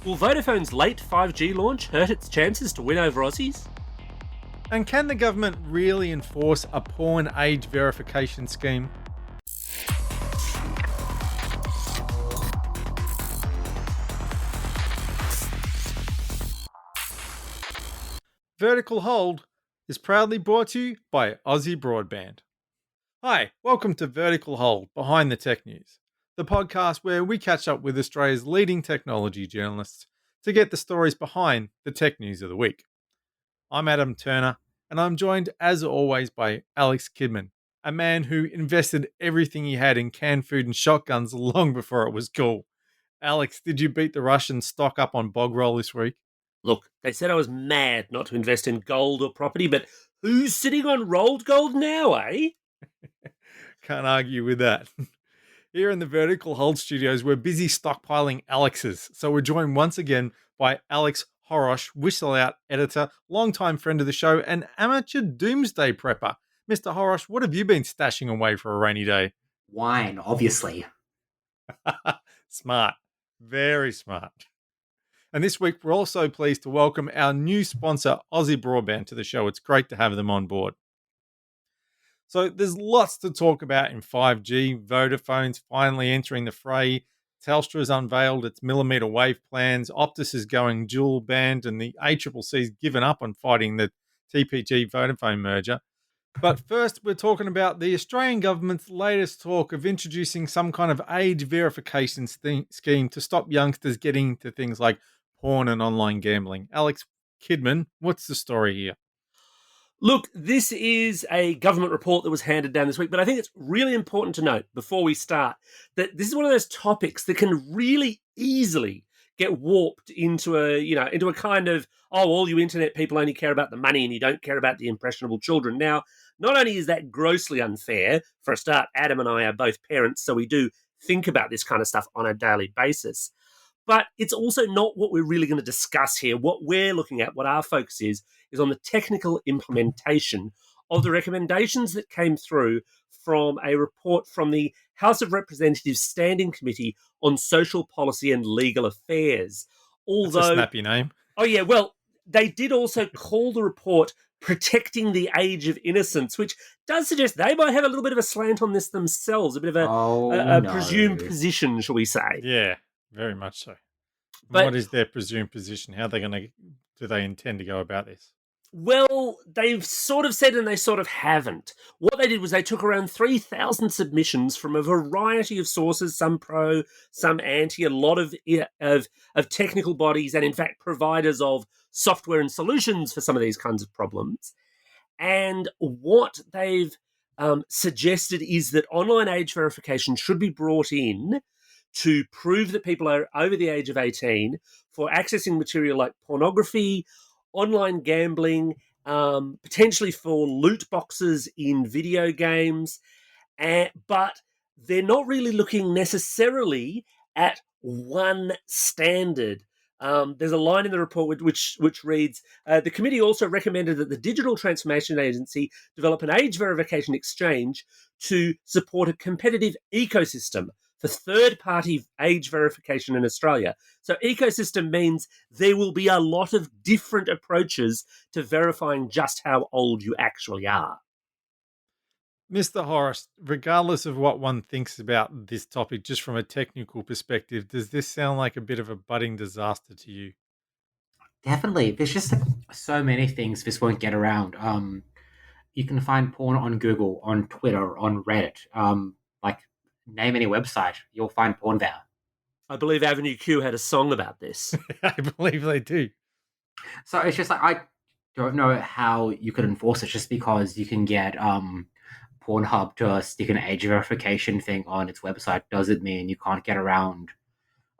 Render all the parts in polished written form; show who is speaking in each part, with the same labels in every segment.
Speaker 1: Will Vodafone's late 5G launch hurt its chances to win over Aussies?
Speaker 2: And can the government really enforce a porn age verification scheme? Vertical Hold is proudly brought to you by Aussie Broadband. Hi, welcome to Vertical Hold Behind the Tech News, the podcast where we catch up with Australia's leading technology journalists to get the stories behind the tech news of the week. I'm Adam Turner, and I'm joined as always by Alex Kidman, a man who invested everything he had in canned food and shotguns long before it was cool. Alex, did you beat the Russians stock up on bog roll this week?
Speaker 1: Look, they said I was mad not to invest in gold or property, but who's sitting on rolled gold now, eh?
Speaker 2: Can't argue with that. Here in the Vertical Hold studios, we're busy stockpiling Alex's. So we're joined once again by Alex Horosh, Whistle Out editor, longtime friend of the show, and amateur doomsday prepper. Mr. Horosh, what have you been stashing away for a rainy day?
Speaker 3: Wine, obviously.
Speaker 2: Smart. Very smart. And this week, we're also pleased to welcome our new sponsor, Aussie Broadband, to the show. It's great to have them on board. So there's lots to talk about in 5G. Vodafone's finally entering the fray. Telstra has unveiled its mmWave plans. Optus is going dual band, and the ACCC's given up on fighting the TPG Vodafone merger. But first, we're talking about the Australian government's latest talk of introducing some kind of age verification scheme to stop youngsters getting to things like porn and online gambling. Alex Kidman, what's the story here?
Speaker 1: Look, this is a government report that was handed down this week, but I think it's really important to note before we start that this is one of those topics that can really easily get warped into a kind of, all you internet people only care about the money and you don't care about the impressionable children. Now, not only is that grossly unfair, for a start, Adam and I are both parents, so we do think about this kind of stuff on a daily basis. But it's also not what we're really going to discuss here. What we're looking at, what our focus is on the technical implementation of the recommendations that came through from a report from the House of Representatives Standing Committee on Social Policy and Legal Affairs.
Speaker 2: That's a snappy name.
Speaker 1: Oh, yeah, well, they did also call the report Protecting the Age of Innocence, which does suggest they might have a little bit of a slant on this themselves, a bit of a presumed position, shall we say.
Speaker 2: Yeah. Very much so. But what is their presumed position? How do they intend to go about this?
Speaker 1: Well, they've sort of said and they sort of haven't. What they did was they took around 3,000 submissions from a variety of sources, some pro, some anti, a lot of technical bodies and, in fact, providers of software and solutions for some of these kinds of problems. And what they've suggested is that online age verification should be brought in to prove that people are over the age of 18 for accessing material like pornography, online gambling, potentially for loot boxes in video games. But they're not really looking necessarily at one standard. There's a line in the report which reads, the committee also recommended that the Digital Transformation Agency develop an age verification exchange to support a competitive ecosystem for third-party age verification in Australia. So ecosystem means there will be a lot of different approaches to verifying just how old you actually are.
Speaker 2: Mr. Horace, regardless of what one thinks about this topic, just from a technical perspective, does this sound like a bit of a budding disaster to you?
Speaker 3: Definitely. There's just so many things this won't get around. You can find porn on Google, on Twitter, on Reddit. Name any website, you'll find porn there.
Speaker 1: I believe Avenue Q had a song about this.
Speaker 2: I believe they do.
Speaker 3: So it's just like, I don't know how you could enforce it just because you can get Pornhub to stick an age verification thing on its website doesn't mean you can't get around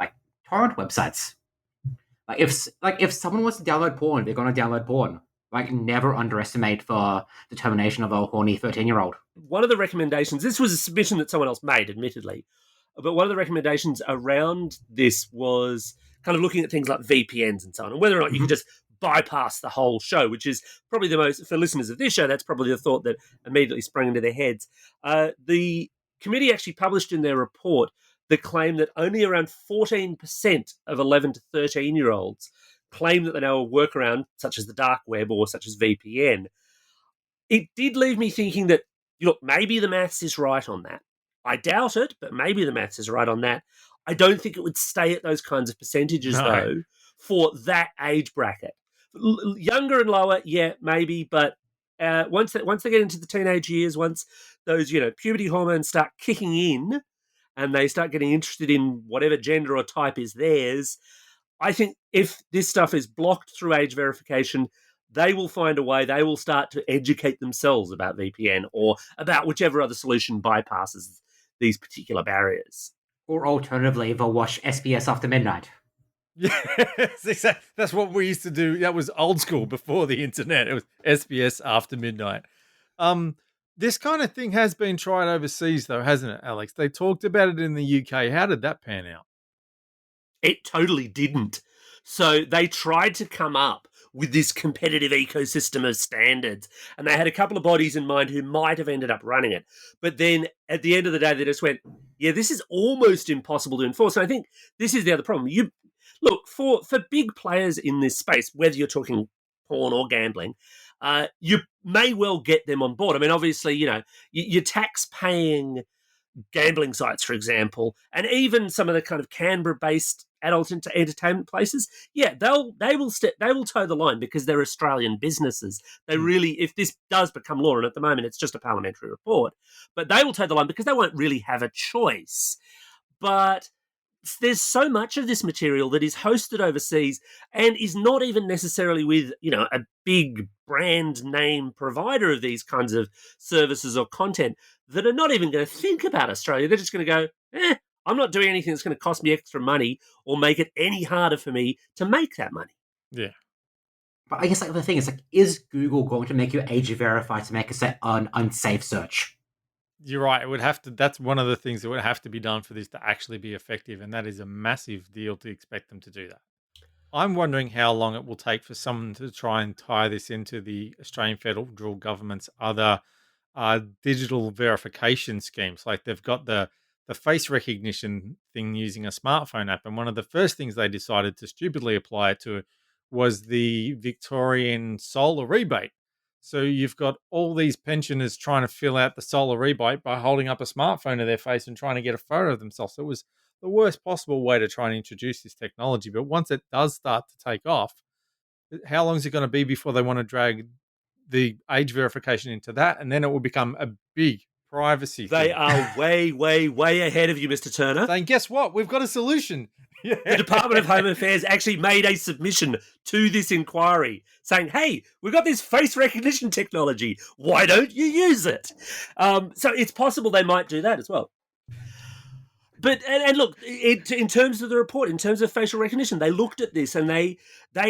Speaker 3: like torrent websites. If someone wants to download porn, they're going to download porn. Never underestimate the determination of a horny 13-year-old.
Speaker 1: One of the recommendations, this was a submission that someone else made, admittedly, but one of the recommendations around this was kind of looking at things like VPNs and so on, and whether or not you can just bypass the whole show, which is probably the most, for listeners of this show, that's probably the thought that immediately sprang into their heads. The committee actually published in their report the claim that only around 14% of 11 to 13-year-olds claim that they know a workaround, such as the dark web or such as VPN. It did leave me thinking that, look, maybe the maths is right on that. I doubt it, but maybe the maths is right on that. I don't think it would stay at those kinds of percentages, though, for that age bracket. Younger and lower, yeah, maybe, but once they get into the teenage years, once those puberty hormones start kicking in, and they start getting interested in whatever gender or type is theirs, I think if this stuff is blocked through age verification, they will find a way. They will start to educate themselves about VPN or about whichever other solution bypasses these particular barriers.
Speaker 3: Or alternatively, they'll watch SBS after midnight.
Speaker 2: Yes, exactly. That's what we used to do. That was old school before the internet. It was SBS after midnight. This kind of thing has been tried overseas, though, hasn't it, Alex? They talked about it in the UK. How did that pan out?
Speaker 1: It totally didn't. So they tried to come up with this competitive ecosystem of standards, and they had a couple of bodies in mind who might have ended up running it. But then at the end of the day, they just went, yeah, this is almost impossible to enforce. And I think this is the other problem. You look, for big players in this space, whether you're talking porn or gambling, you may well get them on board. I mean, obviously, your tax-paying gambling sites, for example, and even some of the kind of Canberra-based adult entertainment places, yeah, they will toe the line because they're Australian businesses. They really, if this does become law, and at the moment it's just a parliamentary report, but they will toe the line because they won't really have a choice. But there's so much of this material that is hosted overseas and is not even necessarily with, a big brand name provider of these kinds of services or content that are not even going to think about Australia. They're just going to go, I'm not doing anything that's going to cost me extra money or make it any harder for me to make that money.
Speaker 2: Yeah.
Speaker 3: But I guess the thing is, is Google going to make you age verify to make an unsafe search?
Speaker 2: You're right. It would have to. That's one of the things that would have to be done for this to actually be effective, and that is a massive deal to expect them to do that. I'm wondering how long it will take for someone to try and tie this into the Australian federal government's other digital verification schemes. Like they've got the face recognition thing using a smartphone app, and one of the first things they decided to stupidly apply it to was the Victorian solar rebate. So you've got all these pensioners trying to fill out the solar rebate by holding up a smartphone to their face and trying to get a photo of themselves. So it was the worst possible way to try and introduce this technology. But once it does start to take off, how long is it going to be before they want to drag the age verification into that? And then it will become a big privacy thing.
Speaker 1: They are way, way, way ahead of you, Mr. Turner.
Speaker 2: Saying, guess what? We've got a solution.
Speaker 1: Yeah. The Department of Home Affairs actually made a submission to this inquiry saying, hey, we've got this face recognition technology. Why don't you use it? So it's possible they might do that as well. But, and look, in terms of the report, in terms of facial recognition, they looked at this and they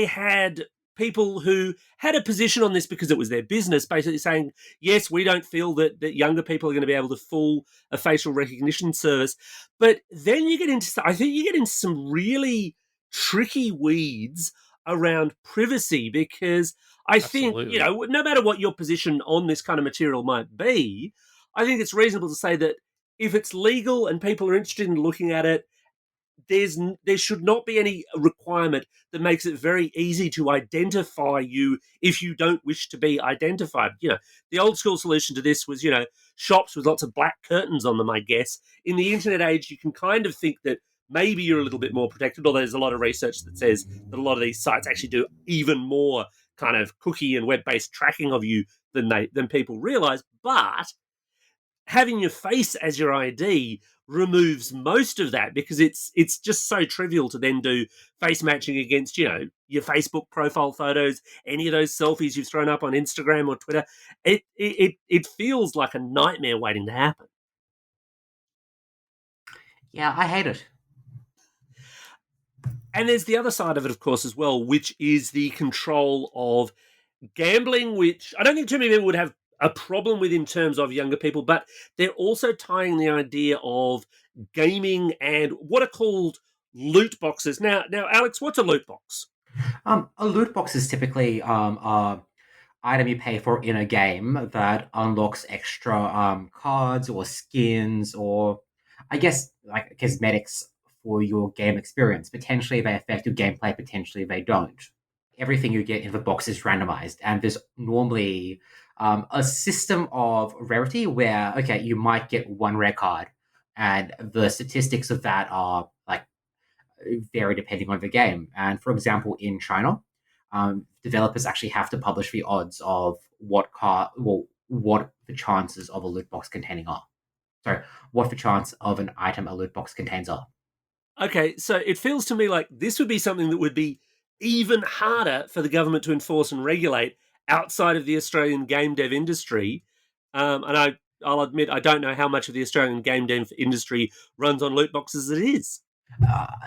Speaker 1: had people who had a position on this because it was their business, basically saying, yes, we don't feel that younger people are going to be able to fool a facial recognition service. But then you get into some really tricky weeds around privacy, because I think, no matter what your position on this kind of material might be, I think it's reasonable to say that if it's legal and people are interested in looking at it, there should not be any requirement that makes it very easy to identify you if you don't wish to be identified. The old school solution to this was, shops with lots of black curtains on them, I guess. In the internet age, you can kind of think that maybe you're a little bit more protected, although there's a lot of research that says that a lot of these sites actually do even more kind of cookie and web-based tracking of you than people realize. But having your face as your ID removes most of that, because it's just so trivial to then do face matching against, your Facebook profile photos, any of those selfies you've thrown up on Instagram or Twitter. It feels like a nightmare waiting to happen.
Speaker 3: Yeah, I hate it.
Speaker 1: And there's the other side of it, of course, as well, which is the control of gambling, which I don't think too many people would have a problem with in terms of younger people, but they're also tying the idea of gaming and what are called loot boxes. Now, Alex, what's a loot box?
Speaker 3: A loot box is typically a item you pay for in a game that unlocks extra cards or skins or I guess, like cosmetics for your game experience. Potentially they affect your gameplay, potentially they don't. Everything you get in the box is randomized, and there's normally a system of rarity where, okay, you might get one rare card, and the statistics of that are like vary depending on the game. And for example, in China, developers actually have to publish the odds of what the chances of a loot box containing are. Sorry, what the chance of an item a loot box contains are.
Speaker 1: Okay, so it feels to me like this would be something that would be even harder for the government to enforce and regulate outside of the Australian game dev industry. I'll admit I don't know how much of the Australian game dev industry runs on loot boxes as it is.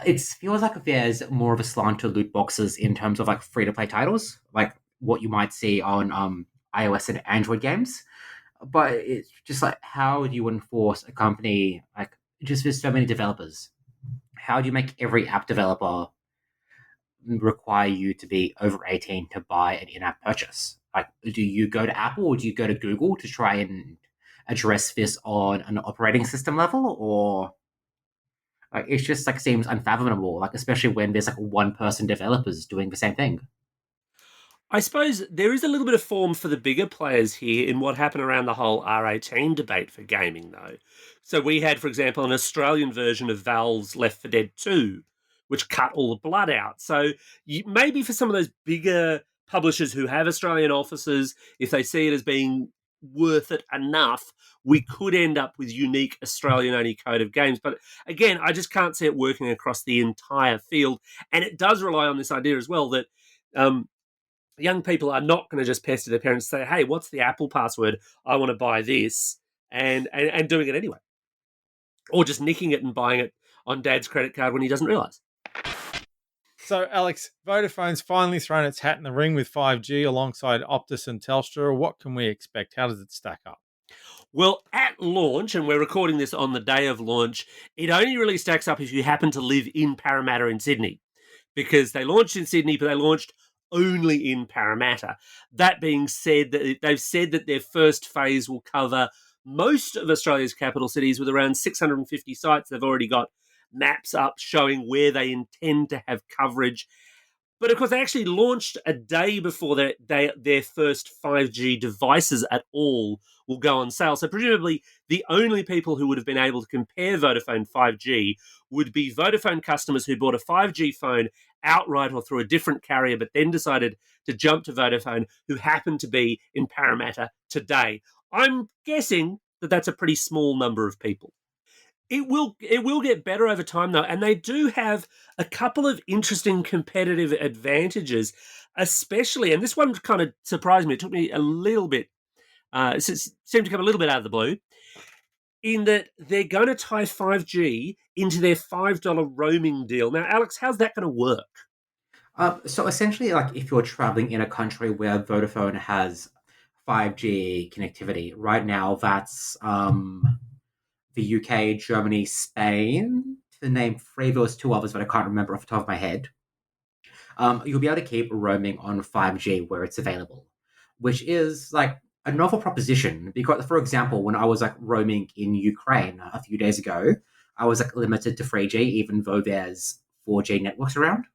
Speaker 3: It feels like there's more of a slant to loot boxes in terms of like free to play titles, like what you might see on iOS and Android games. But it's just like, how do you enforce a company like just there's so many developers? How do you make every app developer require you to be over 18 to buy an in-app purchase? Like, do you go to Apple or do you go to Google to try and address this on an operating system level, or like it's just like seems unfathomable, like especially when there's like one person developers doing the same thing.
Speaker 1: I suppose there is a little bit of form for the bigger players here in what happened around the whole R18 debate for gaming, though. So we had, for example, an Australian version of Valve's Left 4 Dead 2, which cut all the blood out. So maybe for some of those bigger publishers who have Australian offices, if they see it as being worth it enough, we could end up with unique Australian-only code of games. But again, I just can't see it working across the entire field. And it does rely on this idea as well that young people are not going to just pester their parents and say, hey, what's the Apple password? I want to buy this, and doing it anyway. Or just nicking it and buying it on dad's credit card when he doesn't realise.
Speaker 2: So, Alex, Vodafone's finally thrown its hat in the ring with 5G alongside Optus and Telstra. What can we expect? How does it stack up?
Speaker 1: Well, at launch, and we're recording this on the day of launch, it only really stacks up if you happen to live in Parramatta in Sydney, because they launched in Sydney, but they launched only in Parramatta. That being said, they've said that their first phase will cover most of Australia's capital cities with around 650 sites. They've already got maps up showing where they intend to have coverage. But of course, they actually launched a day before their first 5G devices at all will go on sale. So presumably, the only people who would have been able to compare Vodafone 5G would be Vodafone customers who bought a 5G phone outright or through a different carrier, but then decided to jump to Vodafone, who happened to be in Parramatta today. I'm guessing that that's a pretty small number of people. It will get better over time though, and they do have a couple of interesting competitive advantages, especially, and this one kind of surprised me. It took me a little bit. It seemed to come a little bit out of the blue, in that they're going to tie 5G into their $5 roaming deal. Now, Alex, how's that going to work?
Speaker 3: So essentially, like if you're traveling in a country where Vodafone has 5G connectivity, right now that's the UK, Germany, Spain, to name three. There was two others, but I can't remember off the top of my head. You'll be able to keep roaming on 5G where it's available, which is like a novel proposition. Because, for example, when I was like roaming in Ukraine a few days ago, I was like limited to 3G, even though there's 4G networks around.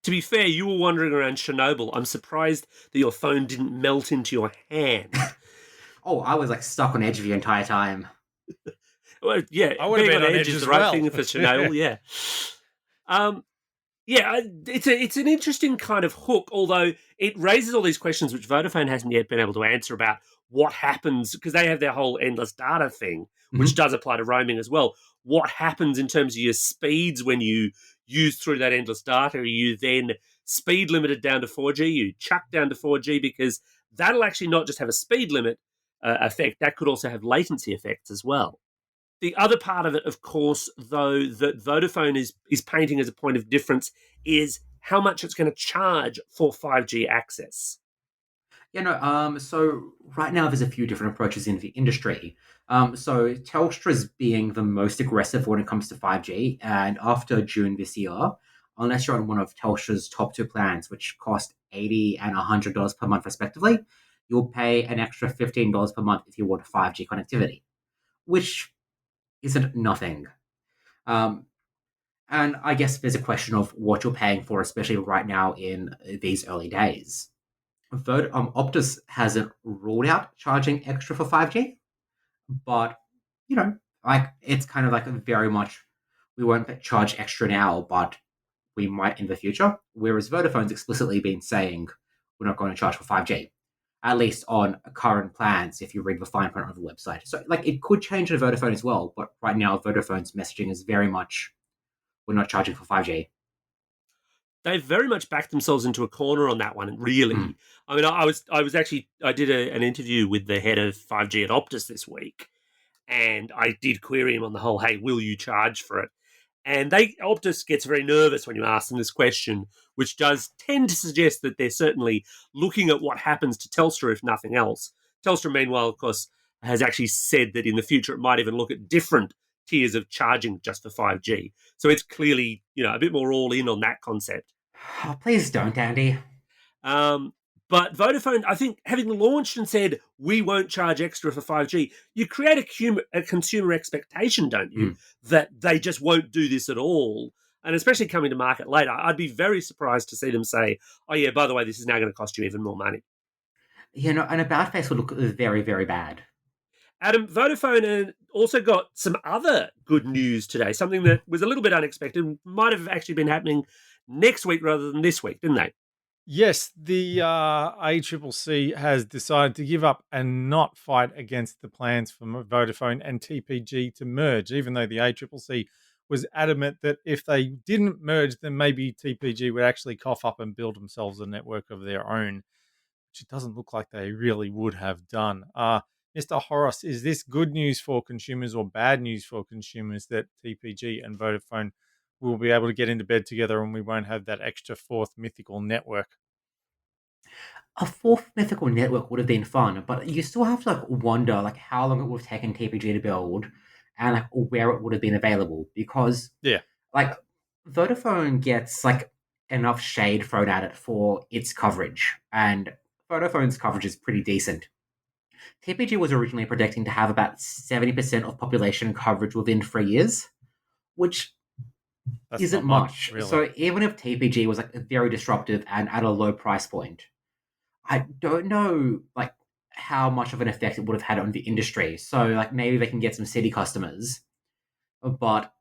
Speaker 1: To be fair, you were wandering around Chernobyl. I'm surprised that your phone didn't melt into your hand.
Speaker 3: Oh, I was like stuck on edge the entire time.
Speaker 1: Well, yeah,
Speaker 2: I would have
Speaker 1: being
Speaker 2: been
Speaker 1: on edge is the right thing for Chernobyl. Yeah. Yeah, it's an interesting kind of hook, although it raises all these questions which Vodafone hasn't yet been able to answer about what happens, because they have their whole endless data thing, which does apply to roaming as well. What happens in terms of your speeds when you use through that endless data? Are you then speed limited down to 4G? You chuck down to 4G, because that'll actually not just have a speed limit effect, that could also have latency effects as well. The other part of it, of course, though, that Vodafone is painting as a point of difference is how much it's going to charge for 5G access.
Speaker 3: So right now there's a few different approaches in the industry. So Telstra's being the most aggressive when it comes to 5G, and after June this year, unless you're on one of Telstra's top two plans, which cost $80 and $100 per month respectively, you'll pay an extra $15 per month if you want 5G connectivity, which isn't nothing. Um, and I guess there's a question of what you're paying for, especially right now in these early days. Optus hasn't ruled out charging extra for 5G, but you know, like it's kind of like very much we won't charge extra now, but we might in the future. Whereas Vodafone's explicitly been saying we're not going to charge for 5G, at least on current plans. If you read the fine print of the website, so like it could change to Vodafone as well. But right now, Vodafone's messaging is very much we're not charging for 5G.
Speaker 1: They've very much backed themselves into a corner on that one.
Speaker 3: Mm.
Speaker 1: Really, I mean, I was actually I did an interview with the head of 5G at Optus this week, and I did query him on the whole. Hey, will you charge for it? And Optus gets very nervous when you ask them this question, which does tend to suggest that they're certainly looking at what happens to Telstra if nothing else. Telstra, meanwhile, of course, has actually said that in the future it might even look at different tiers of charging just for 5G. So it's clearly, a bit more all in on that concept.
Speaker 3: Oh, please don't, Andy.
Speaker 1: Um, but Vodafone, I think, having launched and said we won't charge extra for 5G, you create a consumer expectation, don't you,
Speaker 3: Mm.
Speaker 1: that they just won't do this at all. And especially coming to market later, I'd be very surprised to see them say, "Oh yeah, by the way, this is now going to cost you even more money."
Speaker 3: An about face would look very, very bad.
Speaker 1: Adam, Vodafone also got some other good news today, something that was a little bit unexpected, might have actually been happening next week rather than this week, didn't they?
Speaker 2: Yes, the ACCC has decided to give up and not fight against the plans for Vodafone and TPG to merge, even though the ACCC was adamant that if they didn't merge, then maybe TPG would actually cough up and build themselves a network of their own, which it doesn't look like they really would have done. Mr. Horace, is this good news for consumers or bad news for consumers that TPG and Vodafone will be able to get into bed together and we won't have that extra fourth mythical network?
Speaker 3: A fourth mythical network would have been fun, but you still have to wonder how long it would have taken TPG to build and where it would have been available because
Speaker 2: Yeah.
Speaker 3: like Vodafone gets enough shade thrown at it for its coverage, and Vodafone's coverage is pretty decent. TPG was originally predicting to have about 70% of population coverage within 3 years, which
Speaker 2: That's
Speaker 3: isn't
Speaker 2: not much,
Speaker 3: much.
Speaker 2: really.
Speaker 3: So even if TPG was very disruptive and at a low price point, I don't know how much of an effect it would have had on the industry. So maybe they can get some city customers, but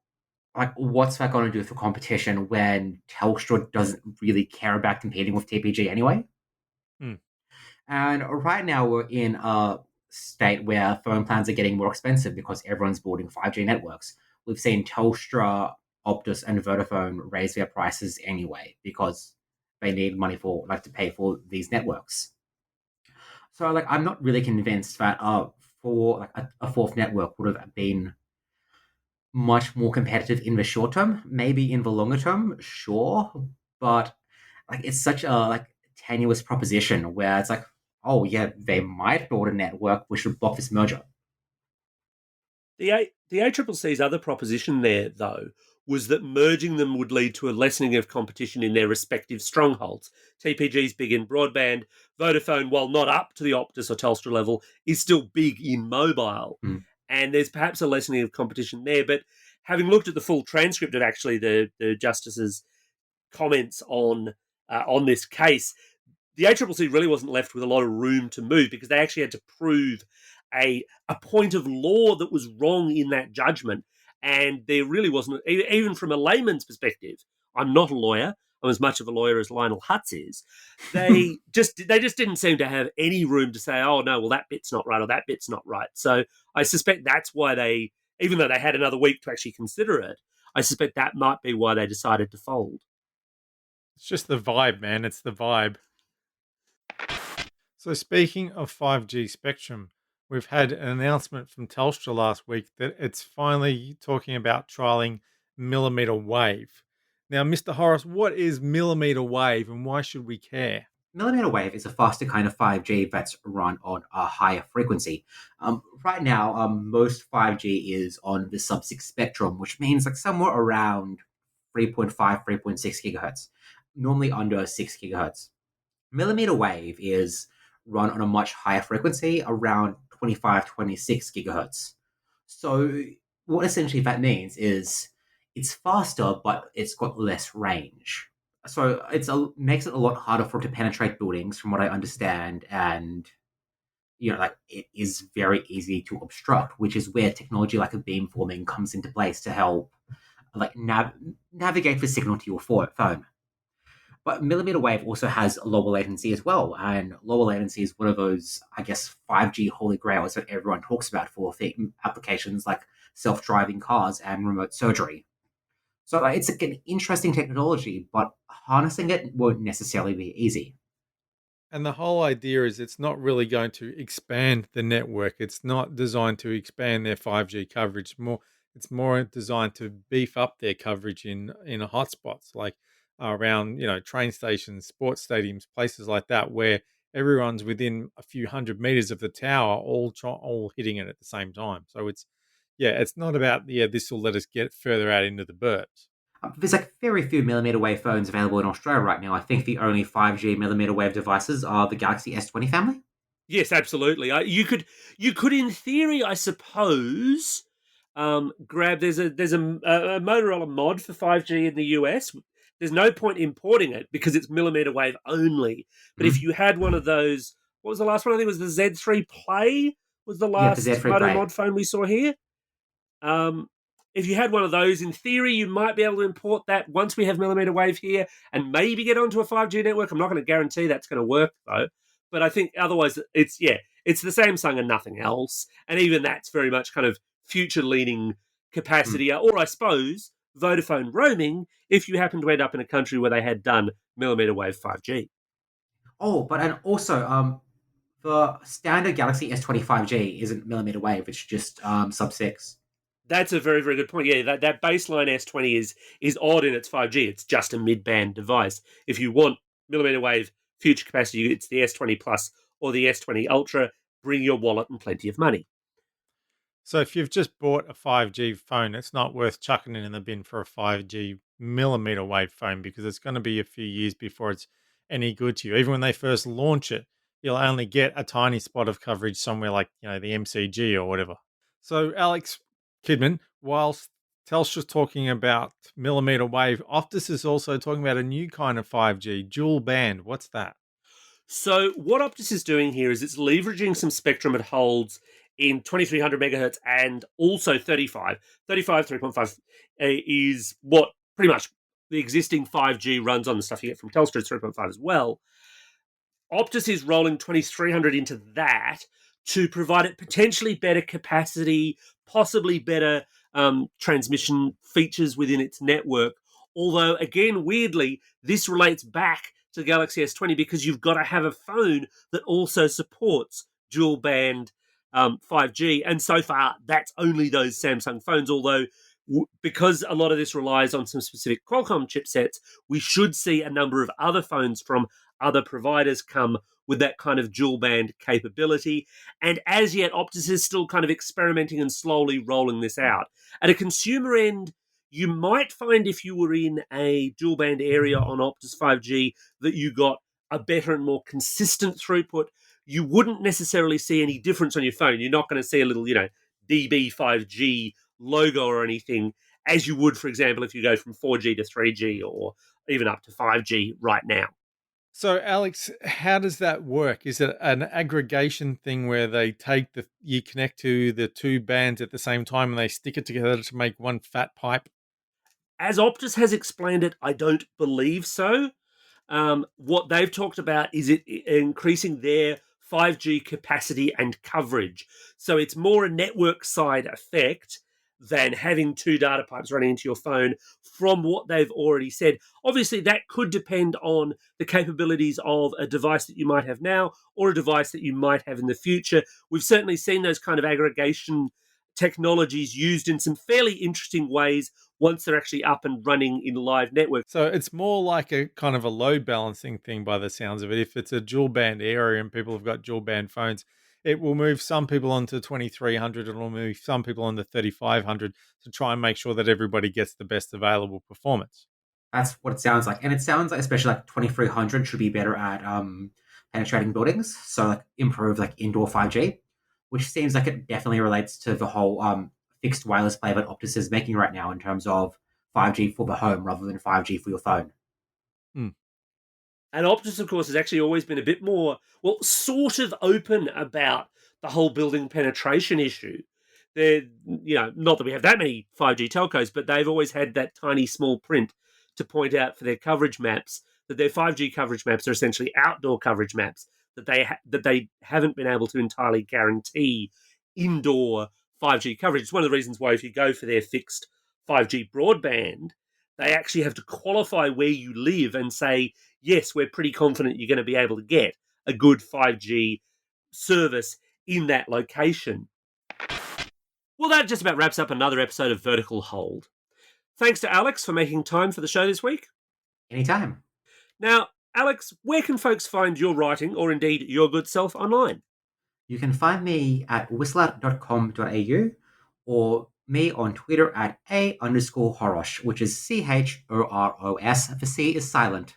Speaker 3: what's that going to do for competition when Telstra doesn't really care about competing with TPG anyway?
Speaker 2: Hmm.
Speaker 3: And right now we're in a state where phone plans are getting more expensive because everyone's building 5G networks. We've seen Telstra, Optus, and Vodafone raise their prices anyway because they need money to pay for these networks. So I'm not really convinced that for a fourth network would have been much more competitive in the short term. Maybe in the longer term, sure, but it's such a tenuous proposition where it's oh yeah, they might build a network. We should block this merger.
Speaker 1: The ACCC's other proposition there, though, was that merging them would lead to a lessening of competition in their respective strongholds. TPG's big in broadband. Vodafone, while not up to the Optus or Telstra level, is still big in mobile.
Speaker 3: Mm.
Speaker 1: And there's perhaps a lessening of competition there. But having looked at the full transcript of actually the Justice's comments on this case, the ACCC really wasn't left with a lot of room to move because they actually had to prove a point of law that was wrong in that judgment. And there really wasn't, even from a layman's perspective, I'm not a lawyer, I'm as much of a lawyer as Lionel Hutz is. They just didn't seem to have any room to say, oh no, well that bit's not right or that bit's not right. So I suspect that's why they, even though they had another week to actually consider it, I suspect that might be why they decided to fold.
Speaker 2: It's just the vibe, man. It's the vibe. So, speaking of 5G spectrum, we've had an announcement from Telstra last week that it's finally talking about trialing millimeter wave. Now, Mr. Horace, what is millimeter wave and why should we care?
Speaker 3: Millimeter wave is a faster kind of 5G that's run on a higher frequency. Right now, most 5G is on the sub-6 spectrum, which means somewhere around 3.5, 3.6 gigahertz, normally under 6 gigahertz. Millimeter wave is run on a much higher frequency, around 25, 26 gigahertz. So what essentially that means is it's faster, but it's got less range. So makes it a lot harder for it to penetrate buildings, from what I understand, and like it is very easy to obstruct, which is where technology like a beamforming comes into place to help like navigate the signal to your phone. But millimeter wave also has lower latency as well, and lower latency is one of those, I guess, 5G holy grails that everyone talks about for applications like self-driving cars and remote surgery. So it's like an interesting technology, but harnessing it won't necessarily be easy.
Speaker 2: And the whole idea is it's not really going to expand the network. It's not designed to expand their 5G coverage. It's more designed to beef up their coverage in hotspots like around train stations, sports stadiums, places like that, where everyone's within a few hundred meters of the tower, all hitting it at the same time. So it's not about this will let us get further out into the burbs.
Speaker 3: There's like very few millimeter wave phones available in Australia right now. I think the only 5G millimeter wave devices are the Galaxy S20 family.
Speaker 1: Yes, absolutely. You could, in theory, I suppose, grab. There's a Motorola mod for 5G in the US. There's no point importing it because it's millimeter wave only. But if
Speaker 3: Mhm.
Speaker 1: you had one of those, what was the last one? I think it was the Z3 Play. Was the
Speaker 3: Yeah, the
Speaker 1: last
Speaker 3: Z3
Speaker 1: Moto
Speaker 3: Play.
Speaker 1: mod phone we saw here. Um, if you had one of those, in theory, you might be able to import that once we have millimeter wave here and maybe get onto a 5G network. I'm not going to guarantee that's going to work though. But I think otherwise, it's the Samsung and nothing else. And even that's very much kind of future leaning
Speaker 3: Mm.
Speaker 1: capacity. Or I suppose Vodafone roaming if you happen to end up in a country where they had done millimeter wave 5G.
Speaker 3: Oh, but and also the standard Galaxy S20 5G isn't millimeter wave; it's just sub 6.
Speaker 1: That's a very, very good point. Yeah, that baseline S20 is odd in its 5G. It's just a mid-band device. If you want millimeter wave future capacity, it's the S20 Plus or the S20 Ultra. Bring your wallet and plenty of money.
Speaker 2: So if you've just bought a 5G phone, it's not worth chucking it in the bin for a 5G millimeter wave phone because it's going to be a few years before it's any good to you. Even when they first launch it, you'll only get a tiny spot of coverage somewhere like, the MCG or whatever. So Alex Kidman, whilst Telstra's talking about millimeter wave, Optus is also talking about a new kind of 5G, dual band. What's that?
Speaker 1: So what Optus is doing here is it's leveraging some spectrum it holds in 2300 megahertz and also 35 3.5 is what pretty much the existing 5G runs on. The stuff you get from Telstra is 3.5 as well. Optus is rolling 2300 into that to provide it potentially better capacity, possibly better transmission features within its network. Although, again, weirdly, this relates back to the Galaxy S20 because you've got to have a phone that also supports dual band 5G. And so far, that's only those Samsung phones. Although, because a lot of this relies on some specific Qualcomm chipsets, we should see a number of other phones from other providers come with that kind of dual band capability. And as yet, Optus is still kind of experimenting and slowly rolling this out. At a consumer end, you might find if you were in a dual band area on Optus 5G that you got a better and more consistent throughput. You wouldn't necessarily see any difference on your phone. You're not going to see a little, DB5G logo or anything, as you would, for example, if you go from 4G to 3G or even up to 5G right now.
Speaker 2: So, Alex, how does that work? Is it an aggregation thing where you connect to the two bands at the same time and they stick it together to make one fat pipe?
Speaker 1: As Optus has explained it, I don't believe so. What they've talked about is it increasing their 5G capacity and coverage. So it's more a network side effect than having two data pipes running into your phone from what they've already said. Obviously, that could depend on the capabilities of a device that you might have now or a device that you might have in the future. We've certainly seen those kind of aggregation technologies used in some fairly interesting ways once they're actually up and running in live networks.
Speaker 2: So it's more like a kind of a load balancing thing by the sounds of it. If it's a dual band area and people have got dual band phones, it will move some people onto 2300 and it will move some people onto 3500 to try and make sure that everybody gets the best available performance.
Speaker 3: That's what it sounds like, and it sounds like especially like 2300 should be better at penetrating buildings, so like improve like indoor 5G, which seems like it definitely relates to the whole fixed wireless play that Optus is making right now in terms of 5G for the home rather than 5G for your phone.
Speaker 1: And Optus, of course, has actually always been a bit more, well, sort of open about the whole building penetration issue. They're, not that we have that many 5G telcos, but they've always had that tiny small print to point out for their coverage maps that their 5G coverage maps are essentially outdoor coverage maps, that they haven't been able to entirely guarantee indoor 5G coverage. It's one of the reasons why if you go for their fixed 5G broadband, they actually have to qualify where you live and say, yes, we're pretty confident you're going to be able to get a good 5G service in that location. Well, that just about wraps up another episode of Vertical Hold. Thanks to Alex for making time for the show this week.
Speaker 3: Anytime.
Speaker 1: Now, Alex, where can folks find your writing or indeed your good self online?
Speaker 3: You can find me at whistler.com.au or me on Twitter at @A_Horosh, which is CHOROS. The C is silent.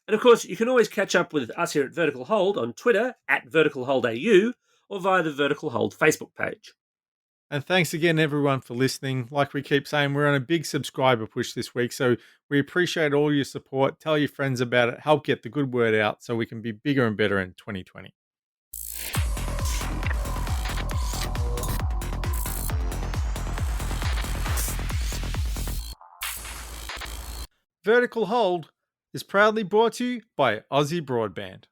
Speaker 1: And of course, you can always catch up with us here at Vertical Hold on Twitter at VerticalHoldAU or via the Vertical Hold Facebook page.
Speaker 2: And thanks again, everyone, for listening. Like we keep saying, we're on a big subscriber push this week, so we appreciate all your support. Tell your friends about it. Help get the good word out so we can be bigger and better in 2020. Vertical Hold is proudly brought to you by Aussie Broadband.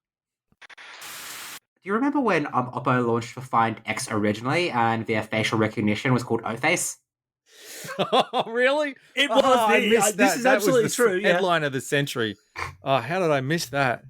Speaker 3: Do you remember when Oppo launched the Find X originally and their facial recognition was called O-Face?
Speaker 2: Oh, really?
Speaker 1: It was.
Speaker 2: I missed that.
Speaker 1: This is
Speaker 2: That
Speaker 1: absolutely
Speaker 2: was the
Speaker 1: true. Yeah.
Speaker 2: headline of the century. How did I miss that?